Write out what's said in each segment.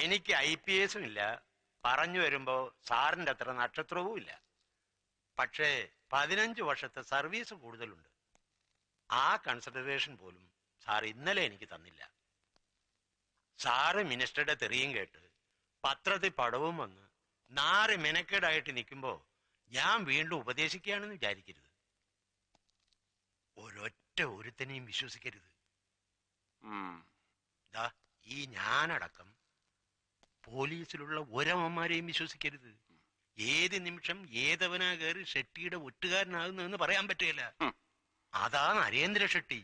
എനിക്ക് IPS ഇല്ല, പറഞ്ഞു വരുമ്പോ സാറിന്റെ അത്ര നക്ഷത്രവും ഇല്ല. പക്ഷേ 15 വർഷത്തെ സർവീസ് കൂടുതലുണ്ട്. ആ കൺസിഡറേഷൻ പോലും സാർ ഇന്നലെ എനിക്ക് തന്നില്ല. സാറ് മിനിസ്റ്ററുടെ തെറിയും കേട്ട് പത്രത്തിൽ പടവും വന്ന് 4 മെനക്കേടായിട്ട് നിൽക്കുമ്പോ ഞാൻ വീണ്ടും ഉപദേശിക്കുകയാണെന്ന് വിചാരിക്കരുത്. ഒരൊറ്റ ഒരുത്തനെയും വിശ്വസിക്കരുത്. ഈ ഞാനടക്കം പോലീസിലുള്ള ഒരമ്മമാരെയും വിശ്വസിക്കരുത്. ഏത് നിമിഷം ഏതവനാ കയറി ഷെട്ടിയുടെ ഒറ്റുകാരനാകുന്നതെന്ന് പറയാൻ പറ്റുകയില്ല. അതാ നരേന്ദ്ര ഷെട്ടി.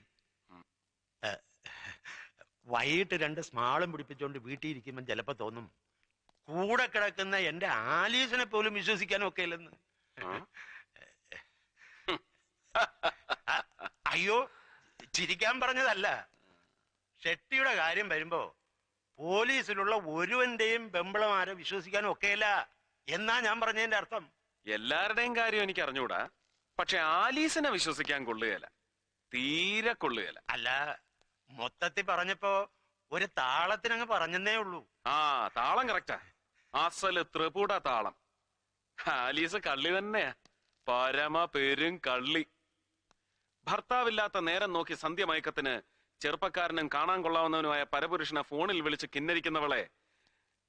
വൈകിട്ട് 2 സ്മാളും പിടിപ്പിച്ചുകൊണ്ട് വീട്ടിൽ ഇരിക്കുമ്പോൾ ചിലപ്പോ തോന്നും കൂടെ കിടക്കുന്ന എന്റെ ആലീസിനെ പോലും വിശ്വസിക്കാനും ഒക്കെ ഇല്ലെന്ന്. അയ്യോ, ചിരിക്കാൻ പറഞ്ഞതല്ല. ഷെട്ടിയുടെ കാര്യം വരുമ്പോ പോലീസിലുള്ള ഒരുവന്റെയും ബെമ്പളമാരെ വിശ്വസിക്കാനും ഒക്കെയല്ല എന്നാ ഞാൻ പറഞ്ഞതിന്റെ അർത്ഥം. എല്ലാവരുടെയും കാര്യം എനിക്ക് അറിഞ്ഞൂടാ, പക്ഷെ ആലീസിനെ വിശ്വസിക്കാൻ കൊള്ളുകയല്ല, തീരെ കൊള്ളുകയല്ല. അല്ല, മൊത്തത്തിൽ പറഞ്ഞപ്പോ ഒരു താളത്തിനങ്ങ് പറഞ്ഞെന്നേ ഉള്ളൂ. ആ താളം കറക്റ്റാ, അസല് ത്രിപുട താളം. ആലീസ് കള്ളി തന്നെയാ, പരമ പെരും കള്ളി. ഭർത്താവില്ലാത്ത നേരം നോക്കി സന്ധ്യമയക്കത്തിന് ചെറുപ്പക്കാരനും കാണാൻ കൊള്ളാവുന്നവനുമായ പരപുരുഷനെ ഫോണിൽ വിളിച്ച് കിന്നരിക്കുന്നവളെ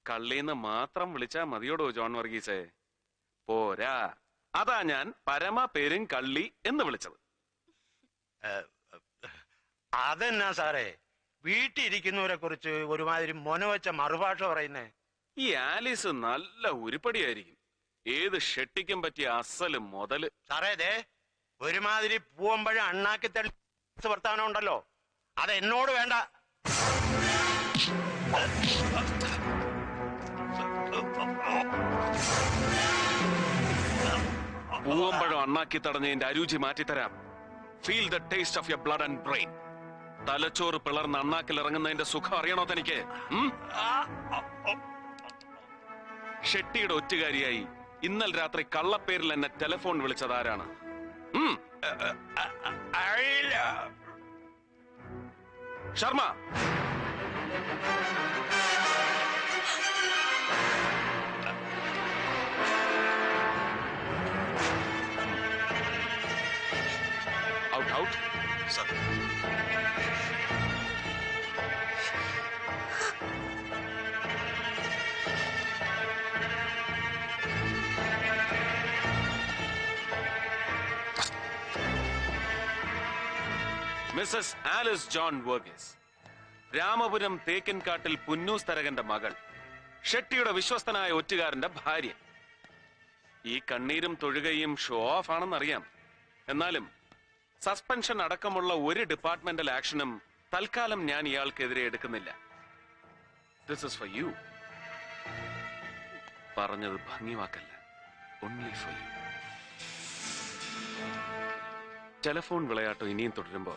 കള്ളീന്ന് മാത്രം വിളിച്ചാ മതിയോടോ ജോൺ വർഗീസേ? പോരാ, അതാ ഞാൻ പരമ പെരും കള്ളി എന്ന് വിളിച്ചത്. അതെന്നാ സാറേ വീട്ടിലിരിക്കുന്നവരെ കുറിച്ച് ഒരുമാതിരി മൊനവച്ച മറുഭാഷ പറയുന്നേ? ഈ ആലീസ് നല്ല ഉരുപ്പടിയായിരിക്കും, ഏത് ഷെട്ടിക്കും പറ്റിയ അസല് മുതല്. സാറേ ദേ ഒരുമാതിരി പൂവമ്പഴ അണ്ണാക്കി തള്ളി വർത്താനം ഉണ്ടല്ലോ, അത് എന്നോട് വേണ്ട. പൂവമ്പഴം അണ്ണാക്കി തടഞ്ഞതിന്റെ അരുചി മാറ്റിത്തരാം. Feel the taste of your blood and brain. തലച്ചോറ് പിളർന്ന് അണ്ണാക്കിൽ ഇറങ്ങുന്നതിന്റെ സുഖം അറിയണോ തനിക്ക്? ഷെട്ടിയുടെ ഒറ്റുകാരിയായി ഇന്നലെ രാത്രി കള്ളപ്പേരിൽ എന്നെ ടെലിഫോൺ വിളിച്ചത് ആരാണ്? Sharma. Out out sir. Mrs Alice John Varghese, Ramapuram Thekkinkattil Punnoose തരകന്റെ മകൾ, ഷെട്ടിയുടെ വിശ്വസ്തനായ ഒറ്റുകാരന്റെ ഭാര്യ. ഈ കണ്ണീരും തൊഴുകയും ഷോ ഓഫ് ആണെന്നറിയാം, എന്നാലും സസ്പെൻഷൻ അടക്കമുള്ള ഒരു ഡിപ്പാർട്ട്മെന്റൽ ആക്ഷനും തൽക്കാലം ഞാൻ ഇയാൾക്കെതിരെ എടുക്കുന്നില്ല. This is for you. പറഞ്ഞത് ഭംഗിവാക്കല്ല, ഓൺലി ഫോർ യു. ടെലിഫോൺ വിളയാട്ടം ഇനിയും തുടരുമ്പോ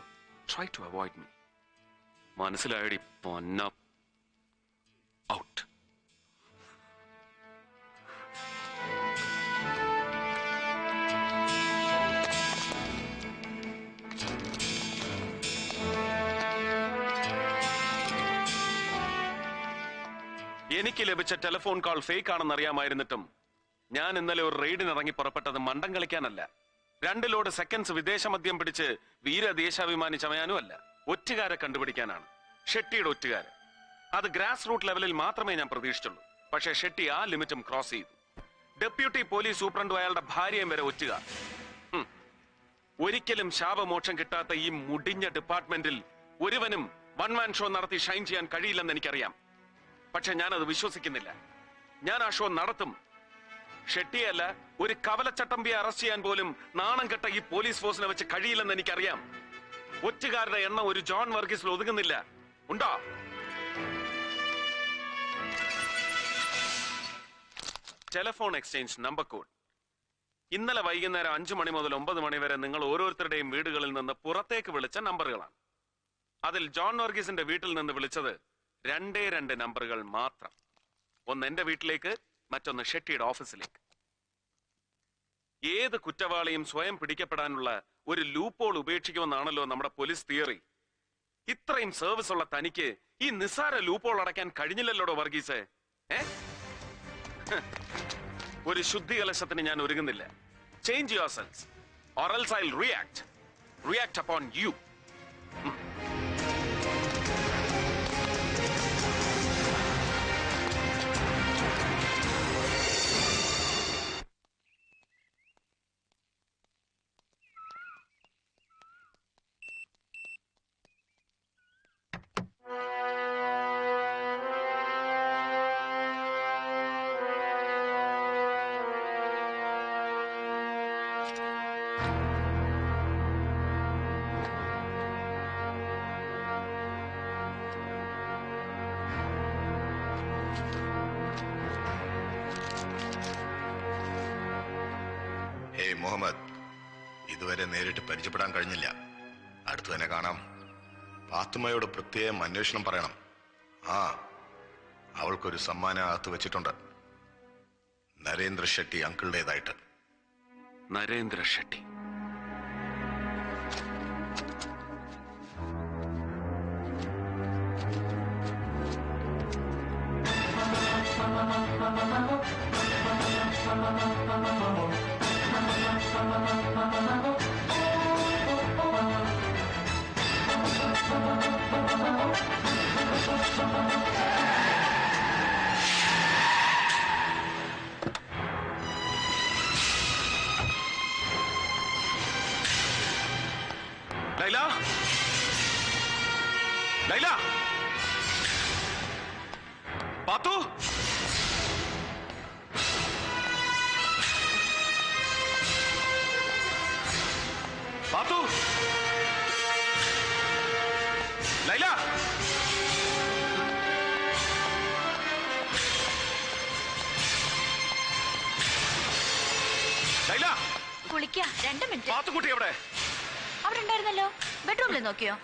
try to avoid me. മനസ്സിലായടി പൊന്ന. ഔട്ട്. എനിക്ക് ലഭിച്ച ടെലിഫോൺ കോൾ ഫേക്ക് ആണെന്നറിയാമായിരുന്നിട്ടും ഞാൻ ഇന്നലെ ഒരു റെയ്ഡിനിറങ്ങി പുറപ്പെട്ടത് മണ്ടം കളിക്കാനല്ല, 2 ലോഡ് സെക്കൻഡ്സ് വിദേശ മദ്യം പിടിച്ച് വീരദേശാഭിമാനി ചമയാനും അല്ല, ഒറ്റുകാരെ കണ്ടുപിടിക്കാനാണ്. ഷെട്ടിയുടെ ഒറ്റുകാര്. അത് ഗ്രാസ് റൂട്ട് ലെവലിൽ മാത്രമേ ഞാൻ പ്രതീക്ഷിച്ചുള്ളൂ. പക്ഷേ ഷെട്ടി ആ ലിമിറ്റും ക്രോസ് ചെയ്തു. ഡെപ്യൂട്ടി പോലീസ് സൂപ്രണ്ടും അയാളുടെ ഭാര്യയും വരെ ഒറ്റുകാർ. ഒരിക്കലും ശാപമോക്ഷം കിട്ടാത്ത ഈ മുടിഞ്ഞ ഡിപ്പാർട്ട്മെന്റിൽ ഒരുവനും വൺ മാൻ ഷോ നടത്തി ഷൈൻ ചെയ്യാൻ കഴിയില്ലെന്ന് എനിക്കറിയാം. പക്ഷെ ഞാനത് വിശ്വസിക്കുന്നില്ല. ഞാൻ ആ ഷോ നടത്തും. ഷെട്ടിയല്ല, ഒരു കവലച്ചട്ടമ്പിയെ അറസ്റ്റ് ചെയ്യാൻ പോലും നാണം കെട്ട ഈ പോലീസ് ഫോഴ്സിനെ വെച്ച് കഴിയില്ലെന്ന് എനിക്കറിയാം. ഒറ്റുകാരുടെ എണ്ണം ഒരു ജോൺ വർഗീസിൽ ഒതുങ്ങുന്നില്ല. ഉണ്ടോ? Telephone exchange number code. ഇന്നലെ വൈകുന്നേരം 5 മണി മുതൽ 9 മണി വരെ നിങ്ങൾ ഓരോരുത്തരുടെയും വീടുകളിൽ നിന്ന് പുറത്തേക്ക് വിളിച്ച നമ്പറുകളാണ്. അതിൽ ജോൺ വർഗീസിന്റെ വീട്ടിൽ നിന്ന് വിളിച്ചത് 2 നമ്പറുകൾ മാത്രം. ഒന്ന് എന്റെ വീട്ടിലേക്ക്, മറ്റൊന്ന് ഷെട്ടിയുടെ ഓഫീസിലേക്ക്. ഏത് കുറ്റവാളിയും സ്വയം പിടിക്കപ്പെടാനുള്ള ഒരു ലൂപ്പോൾ ഉപേക്ഷിക്കുമെന്നാണല്ലോ നമ്മുടെ പോലീസ് തിയറി. ഇത്രയും സർവീസ് ഉള്ള തനിക്ക് ഈ നിസ്സാര ലൂപ്പോൾ അടയ്ക്കാൻ കഴിഞ്ഞില്ലല്ലോടോ വർഗീസേ. ഏ ഒരു ശുദ്ധി കലശത്തിന് ഞാൻ ഒരുങ്ങുന്നില്ല. Change your cells or else I'll react upon you. Muhammad, ഇതുവരെ നേരിട്ട് പരിചയപ്പെടാൻ കഴിഞ്ഞില്ല. അടുത്തു തന്നെ കാണാം. ഫാത്തിമയോട് പ്രത്യേകം അന്വേഷണം പറയണം. അവൾക്കൊരു സമ്മാനം അകത്ത് വെച്ചിട്ടുണ്ട്. നരേന്ദ്ര ഷെട്ടി അങ്കിളുടേതായിട്ട്. നരേന്ദ്ര ഷെട്ടി? ലൈല, ലൈല, പാത്തു, പാത്തു, ലൈല, ലൈല, കുളിക്ക 2 മിനിറ്റ്. പാത്തുക്കുട്ടി എവിടെ? അവിടെ ഉണ്ടായിരുന്നല്ലോ. ബെഡ്റൂമിൽ നോക്കിയോ?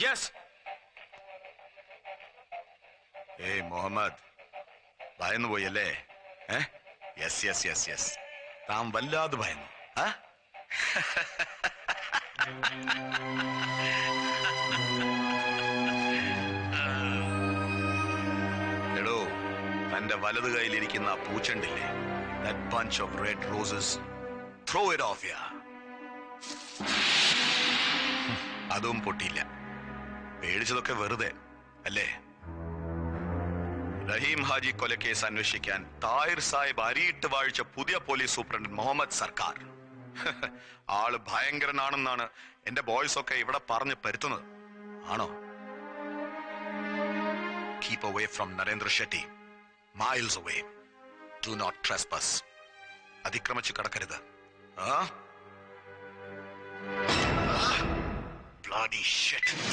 യെസ്. മുഹമ്മദ്, ഭയന്നു പോയല്ലേ? യെസ് യെസ് യെസ് യെസ്, താൻ വല്ലാതെ ഭയന്നു. എടോ, തന്റെ വലത് കയ്യിലിരിക്കുന്ന ആ പൂച്ചണ്ടില്ലേ, that bunch of red roses, throw it off here. അതും പൊട്ടിയില്ല. പേടിച്ചതൊക്കെ വെറുതെ അല്ലേ? റഹീം ഹാജി കൊലക്കേസ് അന്വേഷിക്കാൻ താഹിർ സാഹിബ് അരിയിട്ട് വാഴിച്ച പുതിയ പോലീസ് സൂപ്രണ്ട് മുഹമ്മദ് സർക്കാർ. ആള് ഭയങ്കരനാണെന്നാണ് എന്റെ ബോയ്സ് ഒക്കെ ഇവിടെ പറഞ്ഞ് പരുത്തുന്നത്. ആണോ? Keep away from Narendra Shetty. miles away. do not trespass. അതിക്രമിച്ച് കടക്കരുത്. bloody shit.